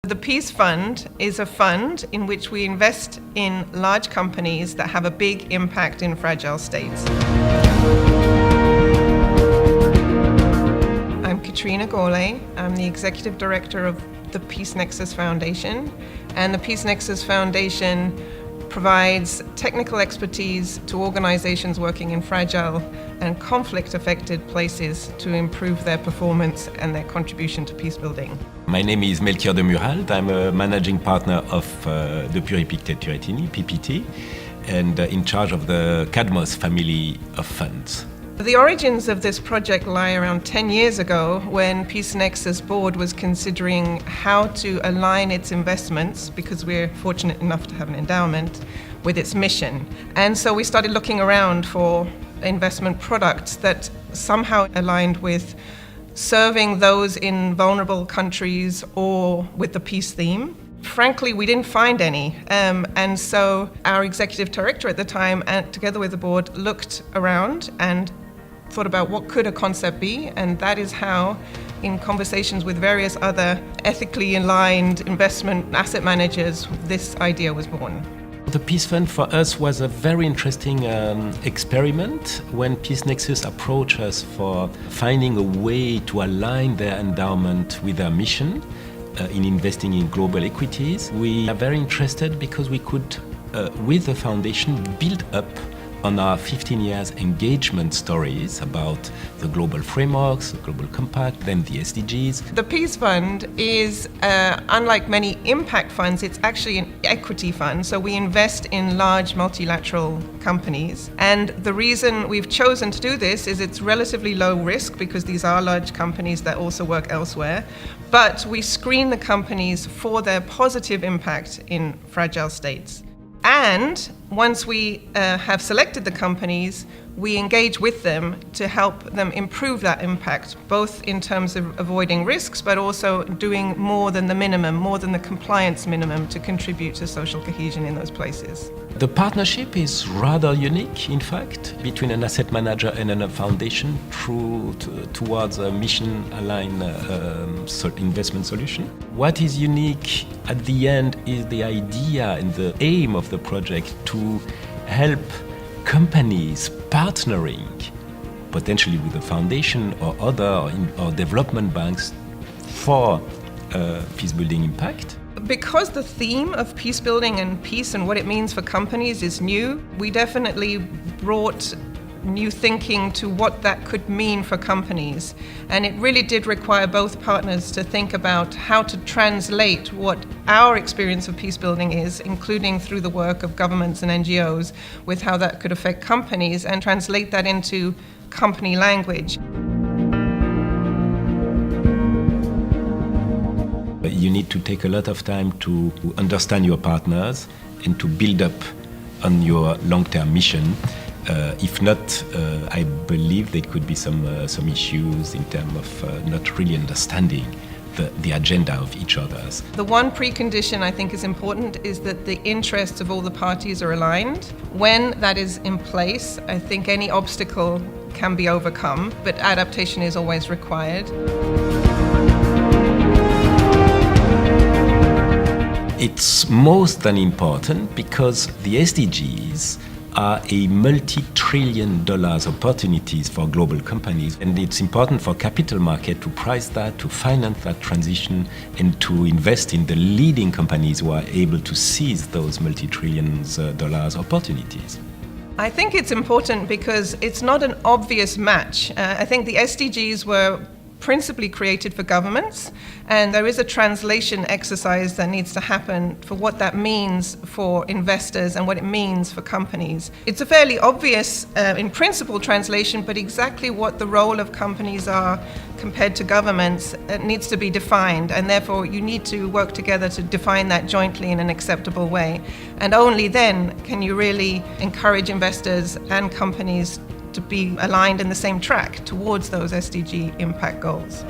The Peace Fund is a fund in which we invest in large companies that have a big impact in fragile states. I'm Catriona Gourlay. I'm the Executive Director of the Peace Nexus Foundation, and the Peace Nexus Foundation provides technical expertise to organizations working in fragile and conflict-affected places to improve their performance and their contribution to peace building. My name is Melchior de Murault. I'm a managing partner of the Pury Pictet Turrettini, PPT, and in charge of the Cadmos family of funds. The origins of this project lie around 10 years ago when Peace Nexus board was considering how to align its investments, because we're fortunate enough to have an endowment, with its mission. And so we started looking around for investment products that somehow aligned with serving those in vulnerable countries or with the peace theme. Frankly, we didn't find any. And so our executive director at the time, together with the board, looked around and thought about what could a concept be, and that is how, in conversations with various other ethically aligned investment asset managers, this idea was born. The Peace Fund for us was a very interesting experiment when Peace Nexus approached us for finding a way to align their endowment with their mission in investing in global equities. We are very interested because we could, with the foundation, build up on our 15 years engagement stories about the global frameworks, the global compact, then the SDGs. The Peace Fund is, unlike many impact funds, it's actually an equity fund. So we invest in large multilateral companies. And the reason we've chosen to do this is it's relatively low risk because these are large companies that also work elsewhere. But we screen the companies for their positive impact in fragile states. And once we have selected the companies, we engage with them to help them improve that impact, both in terms of avoiding risks, but also doing more than the minimum, more than the compliance minimum to contribute to social cohesion in those places. The partnership is rather unique, in fact, between an asset manager and a foundation towards a mission-aligned investment solution. What is unique at the end is the idea and the aim of the project to help companies partnering potentially with the foundation or other or development banks for peace building impact. Because the theme of peace building and peace and what it means for companies is new, we definitely brought new thinking to what that could mean for companies. And it really did require both partners to think about how to translate what our experience of peace building is, including through the work of governments and NGOs, with how that could affect companies, and translate that into company language. You need to take a lot of time to understand your partners and to build up on your long-term mission. If not, I believe there could be some issues in terms of not really understanding the agenda of each other's. The one precondition I think is important is that the interests of all the parties are aligned. When that is in place, I think any obstacle can be overcome, but adaptation is always required. It's most than important because the SDGs are a multi-trillion dollars opportunities for global companies, and it's important for capital market to price that, to finance that transition, and to invest in the leading companies who are able to seize those multi-trillions dollars opportunities. I think it's important because it's not an obvious match. I think the SDGs were principally created for governments, and there is a translation exercise that needs to happen for what that means for investors and what it means for companies. It's a fairly obvious, in principle, translation, but exactly what the role of companies are compared to governments needs to be defined, and therefore you need to work together to define that jointly in an acceptable way. And only then can you really encourage investors and companies to be aligned in the same track towards those SDG impact goals.